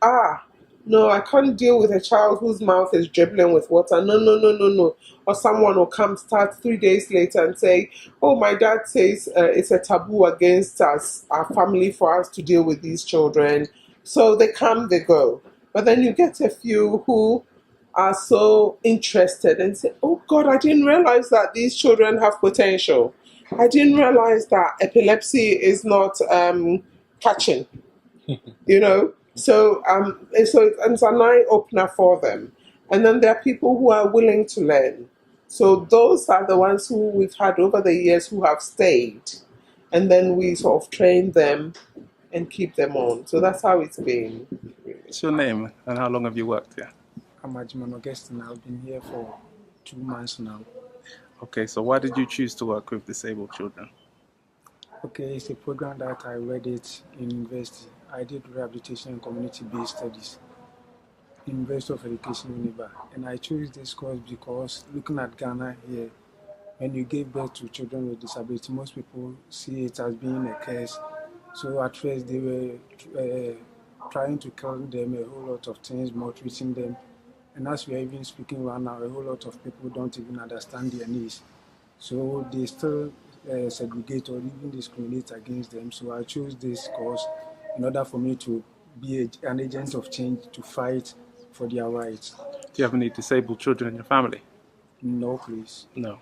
[SPEAKER 2] no, I can't deal with a child whose mouth is dribbling with water. No, no, no, no, no. Or someone will come start 3 days later and say, oh, my dad says it's a taboo against us, our family, for us to deal with these children. So they come, they go. But then you get a few who are so interested and say, oh, God, I didn't realize that these children have potential. I didn't realize that epilepsy is not catching, So it's an eye-opener for them. And then there are people who are willing to learn. So those are the ones who we've had over the years who have stayed. And then we sort of train them and keep them on. So that's how it's been.
[SPEAKER 1] What's your name and how long have you worked here?
[SPEAKER 8] I'm Archangel Augustine. I've been here for 2 months now.
[SPEAKER 1] Okay, so why did you choose to work with disabled children?
[SPEAKER 8] Okay, it's a program that I read it in university. I did rehabilitation and community-based studies in University of Education, Uniba. And I chose this course because looking at Ghana here, when you give birth to children with disability, most people see it as being a curse. So at first they were trying to tell them a whole lot of things, maltreating them. And as we are even speaking right now, a whole lot of people don't even understand their needs. So they still segregate or even discriminate against them. So I chose this course in order for me to be an agent of change to fight for their rights.
[SPEAKER 1] Do you have any disabled children in your family?
[SPEAKER 8] No, please.
[SPEAKER 1] No.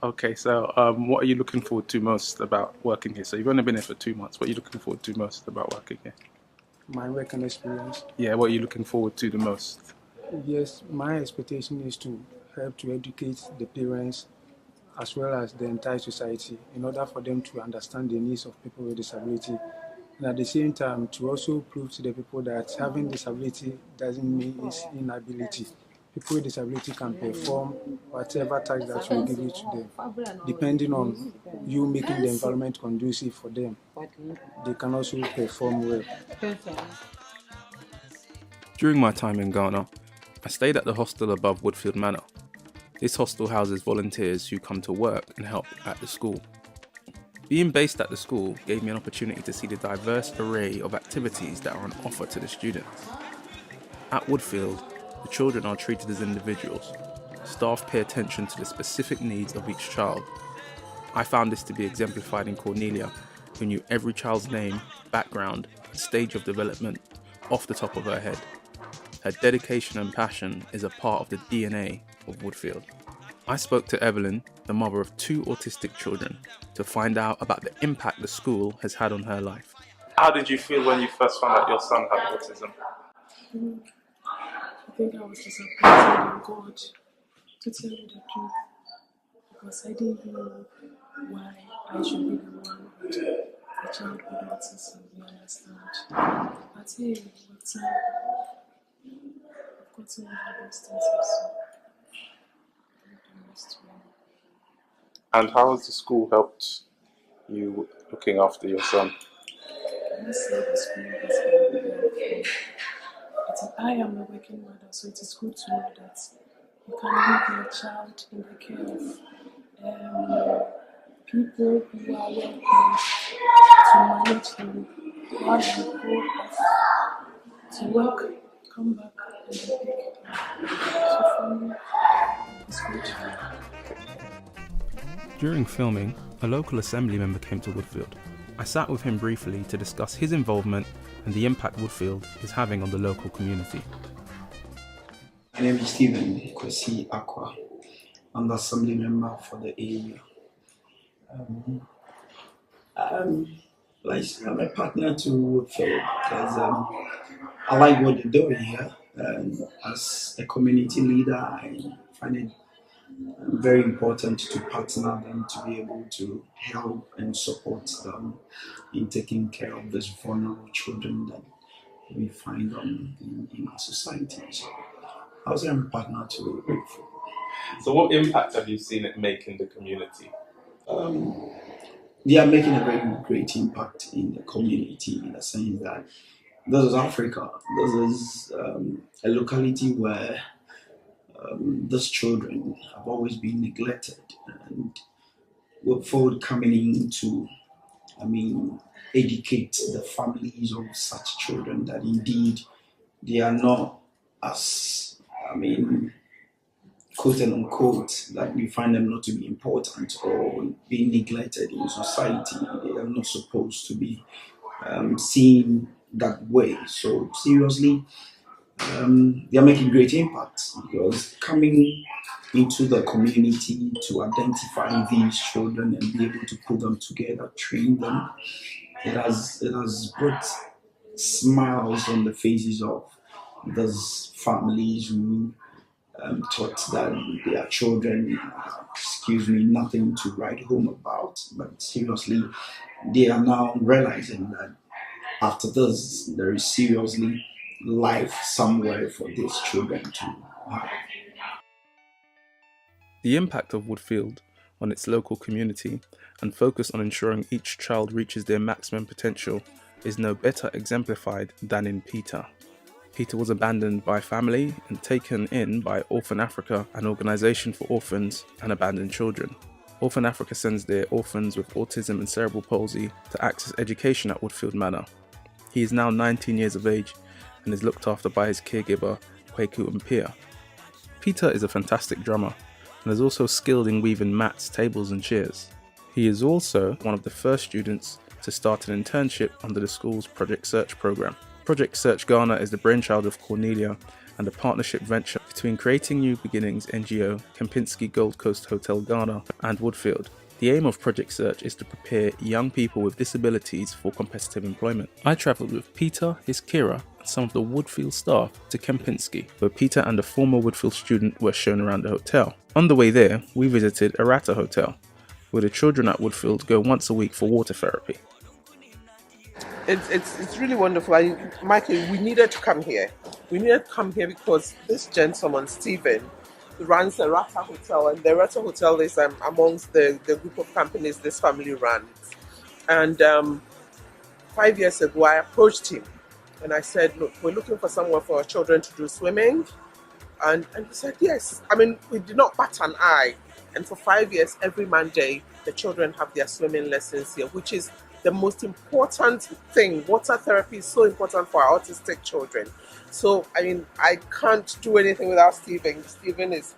[SPEAKER 1] Okay, so what are you looking forward to most about working here? So you've only been here for 2 months. What are you looking forward to most about working here?
[SPEAKER 8] My working experience.
[SPEAKER 1] Yeah, what are you looking forward to the most?
[SPEAKER 8] Yes, my expectation is to help to educate the parents as well as the entire society in order for them to understand the needs of people with disability. And at the same time, to also prove to the people that having disability doesn't mean it's inability. People with disability can perform whatever task that you give it to them. Depending on you making the environment conducive for them, they can also perform well.
[SPEAKER 1] During my time in Ghana, I stayed at the hostel above Woodfield Manor. This hostel houses volunteers who come to work and help at the school. Being based at the school gave me an opportunity to see the diverse array of activities that are on offer to the students. At Woodfield, the children are treated as individuals. Staff pay attention to the specific needs of each child. I found this to be exemplified in Cornelia, who knew every child's name, background, and stage of development off the top of her head. Her dedication and passion is a part of the DNA of Woodfield. I spoke to Evelyn, the mother of 2 autistic children, to find out about the impact the school has had on her life. How did you feel when you first found out your son had autism?
[SPEAKER 9] I think I was disappointed in God, to tell you the truth, because I didn't know why I should be the one with a child with autism, you understand. But hey, with time, I've gotten over those things also.
[SPEAKER 1] And how has the school helped you looking after your son?
[SPEAKER 9] I must say the school has been very helpful. I am a working mother, so it is good to know that you can leave your child in the care of people who are well placed to manage him while you go off to work, come back, and then pick him up. So for me, it's good.
[SPEAKER 1] During filming, a local assembly member came to Woodfield. I sat with him briefly to discuss his involvement and the impact Woodfield is having on the local community.
[SPEAKER 10] My name is Stephen Kwesi Accra. I'm the assembly member for the area. I'm a partner to Woodfield because I like what they're doing here. As a community leader, I find it very important to partner them to be able to help and support them in taking care of these vulnerable children that we find in our society. So I was a partner to Woodfield.
[SPEAKER 1] So what impact have you seen it make in the community?
[SPEAKER 10] They are making a very great impact in the community in the sense that this is Africa. This is a locality where these children have always been neglected, and Woodfield coming in to, educate the families of such children that indeed they are not as, quote and unquote, that we find them not to be important or being neglected in society. They are not supposed to be seen that way. So seriously, they are making great impact because coming into the community to identify these children and be able to put them together, train them, it has brought smiles on the faces of those families who thought that their children, nothing to write home about. But seriously, they are now realizing that after this, there is seriously life somewhere for these children to have.
[SPEAKER 1] The impact of Woodfield on its local community and focus on ensuring each child reaches their maximum potential is no better exemplified than in Peter. Peter was abandoned by family and taken in by Orphan Africa, an organisation for orphans and abandoned children. Orphan Africa sends their orphans with autism and cerebral palsy to access education at Woodfield Manor. He is now 19 years of age and is looked after by his caregiver, Kwaku Mpia. Peter is a fantastic drummer and is also skilled in weaving mats, tables and chairs. He is also one of the first students to start an internship under the school's Project Search program. Project Search Ghana is the brainchild of Cornelia and a partnership venture between Creating New Beginnings NGO, Kempinski Gold Coast Hotel Ghana and Woodfield. The aim of Project Search is to prepare young people with disabilities for competitive employment. I travelled with Peter, his Kira, and some of the Woodfield staff to Kempinski, where Peter and a former Woodfield student were shown around the hotel. On the way there, we visited Arata Hotel, where the children at Woodfield go once a week for water therapy.
[SPEAKER 2] It's really wonderful. Michael, we needed to come here. We needed to come here because this gentleman, Stephen, runs the Rata Hotel, and the Rata Hotel is amongst the group of companies this family runs. And 5 years ago, I approached him and I said, look, we're looking for somewhere for our children to do swimming. And he said, yes. We did not bat an eye. And for 5 years, every Monday, the children have their swimming lessons here, which is the most important thing. Water therapy is so important for our autistic children. So, I can't do anything without Stephen. Stephen is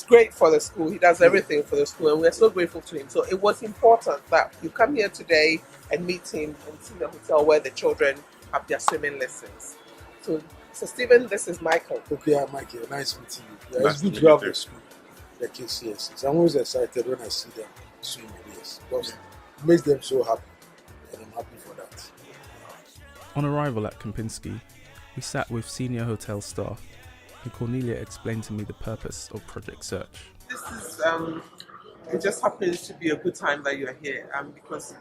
[SPEAKER 2] great for the school. He does everything for the school, and we're so grateful to him. So it was important that you come here today and meet him and see the hotel where the children have their swimming lessons. So Stephen, this is Michael.
[SPEAKER 3] Okay, Michael. Nice meeting you.
[SPEAKER 5] Nice
[SPEAKER 3] It's good
[SPEAKER 5] to
[SPEAKER 3] to have
[SPEAKER 5] meet you.
[SPEAKER 3] the school, the kids. Yes, I'm always excited when I see them swimming. Yes, because it makes them so happy, and I'm happy for that.
[SPEAKER 1] On arrival at Kempinski, we sat with senior hotel staff, and Cornelia explained to me the purpose of Project Search.
[SPEAKER 2] This is it just happens to be a good time that you're here, because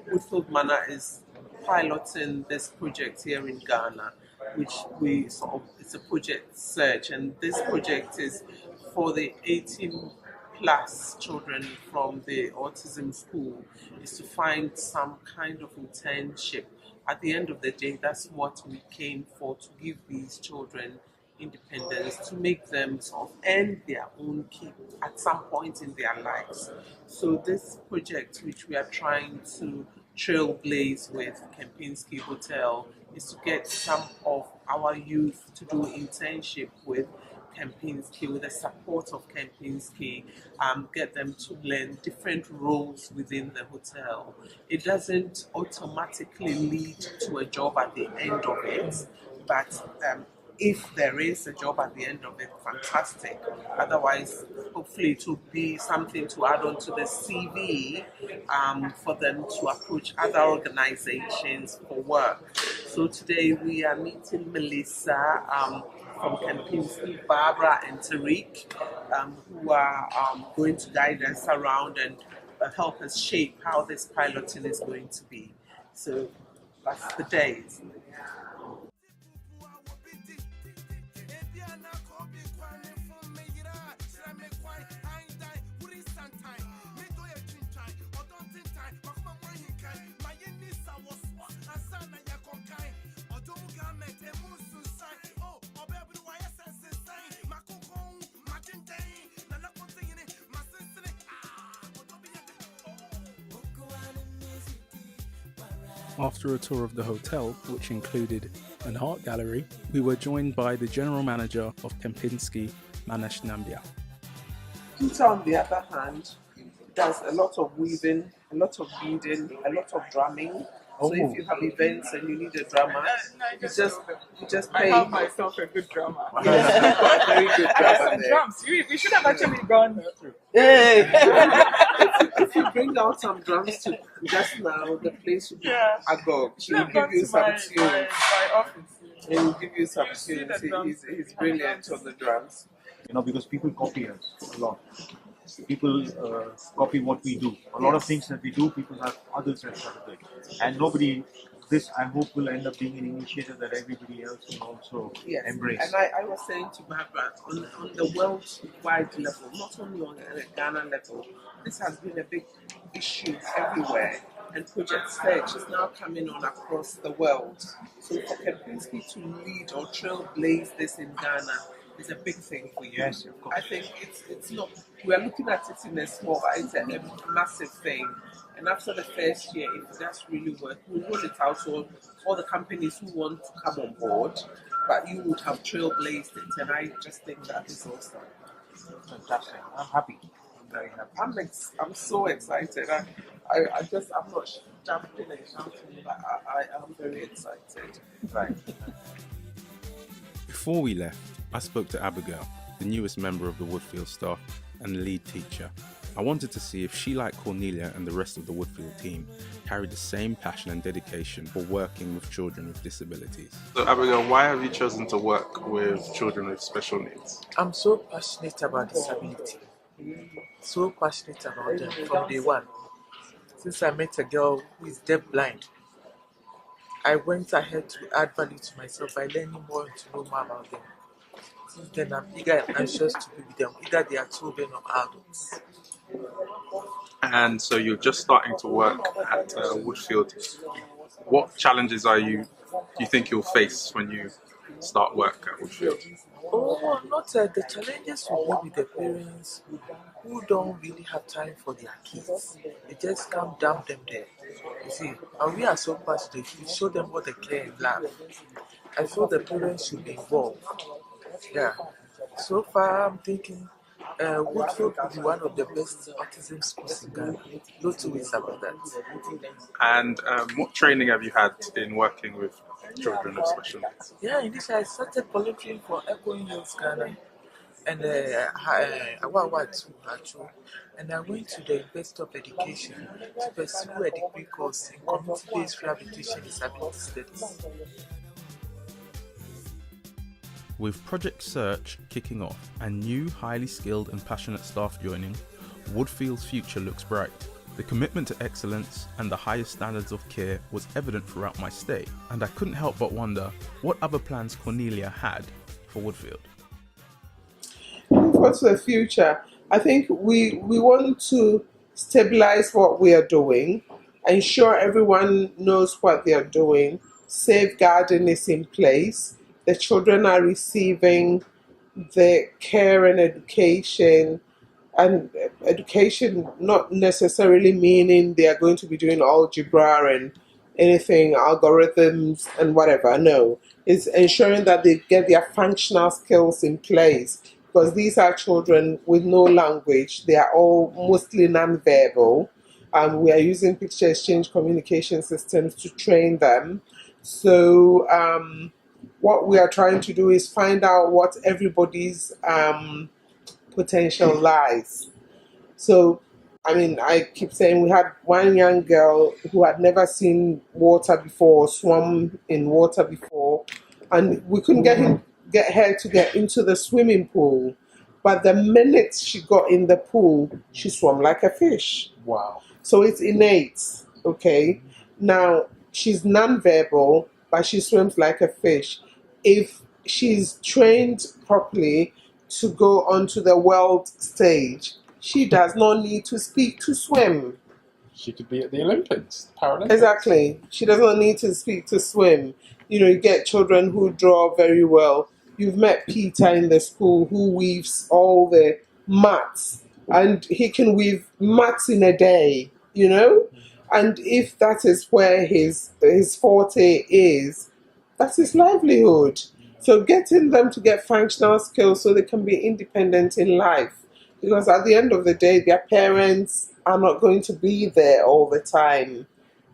[SPEAKER 2] Woodfield Manor is piloting this project here in Ghana, which it's a project search, and this project is for the 18 plus children from the autism school, is to find some kind of internship. At the end of the day, that's what we came for, to give these children independence, to make them sort of earn their own keep at some point in their lives. So this project, which we are trying to trailblaze with Kempinski Hotel, is to get some of our youth to do internship with Kempinski, with the support of Kempinski, get them to learn different roles within the hotel. It doesn't automatically lead to a job at the end of it, but if there is a job at the end of it, fantastic. Otherwise, hopefully it will be something to add on to the CV for them to approach other organizations for work. So today we are meeting Melissa from Kempinski, Barbara and Tariq, who are going to guide us around and help us shape how this piloting is going to be. So that's the day.
[SPEAKER 1] After a tour of the hotel, which included an art gallery, we were joined by the general manager of Kempinski, Manesh Nambia.
[SPEAKER 2] Peter, on the other hand, does a lot of weaving, a lot of beading, a lot of drumming. So if you have events and you need a drummer, you just pay.
[SPEAKER 11] I have myself a good drummer.
[SPEAKER 2] Yes, a very good drummer there.
[SPEAKER 11] Drums. We should have actually gone.
[SPEAKER 2] Hey. if you bring out some drums to just now, the place will be agog. She will give you some tunes.
[SPEAKER 11] My office.
[SPEAKER 2] He will give you some tunes. He's brilliant on the drums.
[SPEAKER 12] Because people copy us a lot. People copy what we do. A lot of things that we do, others have started it. And this I hope will end up being an initiative that everybody else will also embrace.
[SPEAKER 2] And I was saying to Barbara, on the worldwide level, not only on the Ghana level, this has been a big issue everywhere. And Project Sledge is now coming on across the world. So for Kempinski to lead or trailblaze this in Ghana is a big thing for you.
[SPEAKER 12] Yes, of course.
[SPEAKER 2] I think it's not, we are looking at it in a small, it's a massive thing. And after the first year, if it does really work, we'll roll it out to all the companies who want to come on board, but you would have trailblazed it, and I just think that is awesome.
[SPEAKER 12] Fantastic. I'm happy. I'm very happy.
[SPEAKER 2] I'm so excited. I'm not jumping and shouting, but I am very excited.
[SPEAKER 12] Right.
[SPEAKER 1] Before we left, I spoke to Abigail, the newest member of the Woodfield staff and the lead teacher. I wanted to see if she, like Cornelia and the rest of the Woodfield team, carried the same passion and dedication for working with children with disabilities.
[SPEAKER 13] So Abigail, why have you chosen to work with children with special needs?
[SPEAKER 14] I'm so passionate about disability. So passionate about them from day one. Since I met a girl who is deaf-blind, I went ahead to add value to myself by learning more and to know more about them. Since then, I'm eager and anxious to be with them, either they are children or adults.
[SPEAKER 13] And so you're just starting to work at Woodfield. What challenges do you think you'll face when you start work at Woodfield?
[SPEAKER 14] Oh, not the challenges will be with the parents who don't really have time for their kids. They just can't dump them there. You see, and we are so passionate. We show them what they care and love. I feel the parents should be involved. Yeah. So far, I'm thinking Woodfield will be one of the best autism schools in Ghana. No two ways about that.
[SPEAKER 13] And what training have you had in working with children with special needs?
[SPEAKER 14] Yeah, initially I started volunteering for Echoing Hills Ghana and and I went to the University of Education to pursue a degree course in community-based rehabilitation and disability studies.
[SPEAKER 1] With Project Search kicking off and new highly skilled and passionate staff joining, Woodfield's future looks bright. The commitment to excellence and the highest standards of care was evident throughout my stay, and I couldn't help but wonder what other plans Cornelia had for Woodfield.
[SPEAKER 2] For the future, I think we want to stabilize what we are doing, ensure everyone knows what they are doing, safeguarding is in place, the children are receiving the care and education not necessarily meaning they are going to be doing algebra and anything, algorithms and whatever. No, it's ensuring that they get their functional skills in place, because these are children with no language. They are all mostly non-verbal. We are using picture exchange communication systems to train them. So what we are trying to do is find out what everybody's potential lies. So I mean, I keep saying we had one young girl who had never seen water before, swum in water before, and we couldn't get her to get into the swimming pool. But the minute she got in the pool, she swam like a fish.
[SPEAKER 1] Wow.
[SPEAKER 2] So it's innate, okay? Now, she's non-verbal, but she swims like a fish. If she's trained properly to go onto the world stage, she does not need to speak to swim.
[SPEAKER 1] She could be at the Olympics, Paralympics.
[SPEAKER 2] Exactly. She does not need to speak to swim. You know, you get children who draw very well. You've met Peter in the school who weaves all the mats, and he can weave mats in a day, you know? And if that is where his forte is, that's his livelihood. So getting them to get functional skills so they can be independent in life. Because at the end of the day, their parents are not going to be there all the time.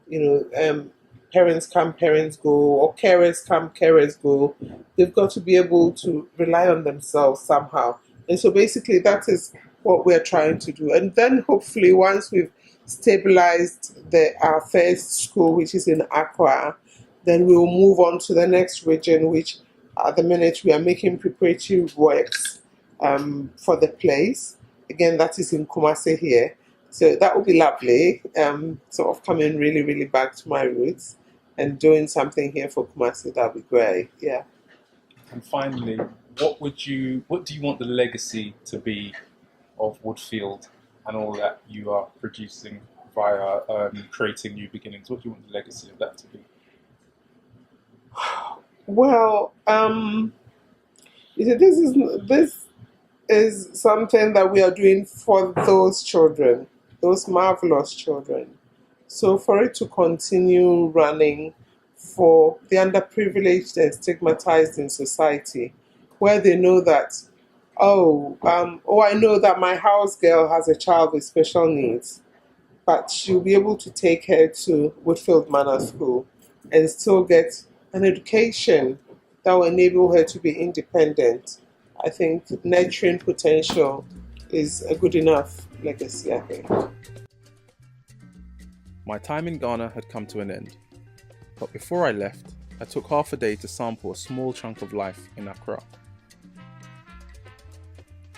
[SPEAKER 2] You know, parents come, parents go, or carers come, carers go. They've got to be able to rely on themselves somehow. And so basically that is what we're trying to do. And then hopefully once we've stabilized our first school, which is in Accra, then we'll move on to the next region, which at the minute we are making preparatory works for the place. Again, that is in Kumasi here. So that would be lovely, sort of coming really, really back to my roots and doing something here for Kumasi. That would be great, yeah.
[SPEAKER 1] And finally, what do you want the legacy to be of Woodfield and all that you are producing via Creating New Beginnings? What do you want the legacy of that to be?
[SPEAKER 2] Well, you see, this is something that we are doing for those children, those marvelous children. So for it to continue running for the underprivileged and stigmatized in society, where they know that, I know that my house girl has a child with special needs, but she'll be able to take her to Woodfield Manor School and still get an education that will enable her to be independent. I think nurturing potential is a good enough legacy, I think.
[SPEAKER 1] My time in Ghana had come to an end, but before I left, I took half a day to sample a small chunk of life in Accra.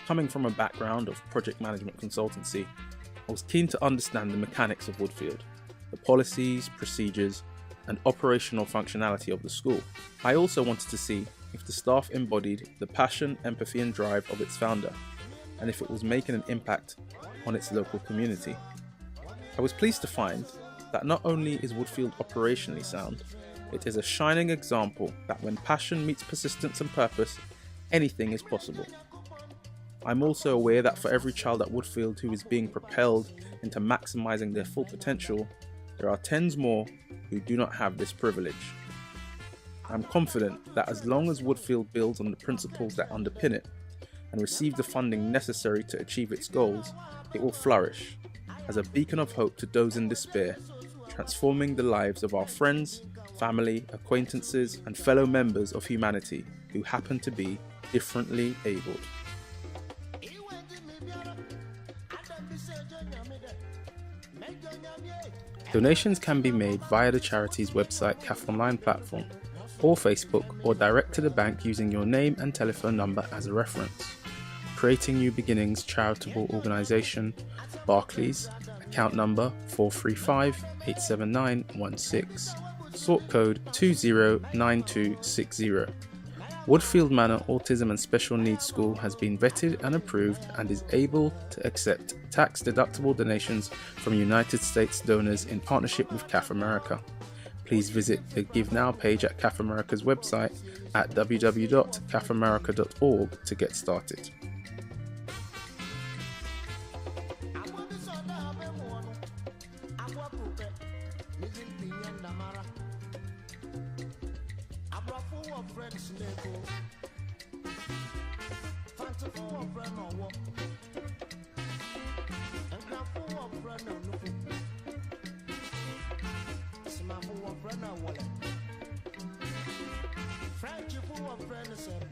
[SPEAKER 1] Coming from a background of project management consultancy, I was keen to understand the mechanics of Woodfield, the policies, procedures, and operational functionality of the school. I also wanted to see if the staff embodied the passion, empathy, and drive of its founder, and if it was making an impact on its local community. I was pleased to find that not only is Woodfield operationally sound, it is a shining example that when passion meets persistence and purpose, anything is possible. I'm also aware that for every child at Woodfield who is being propelled into maximising their full potential, there are tens more who do not have this privilege. I'm confident that as long as Woodfield builds on the principles that underpin it and receives the funding necessary to achieve its goals, it will flourish as a beacon of hope to those in despair, transforming the lives of our friends, family, acquaintances, and fellow members of humanity who happen to be differently abled. Donations can be made via the charity's website CAF Online platform, or Facebook, or direct to the bank using your name and telephone number as a reference. Creating New Beginnings Charitable Organisation, Barclays, account number 435-87916, sort code 209260. Woodfield Manor Autism and Special Needs School has been vetted and approved and is able to accept tax-deductible donations from United States donors in partnership with CAF America. Please visit the Give Now page at CAF America's website at www.cafamerica.org to get started.
[SPEAKER 15] Friendship,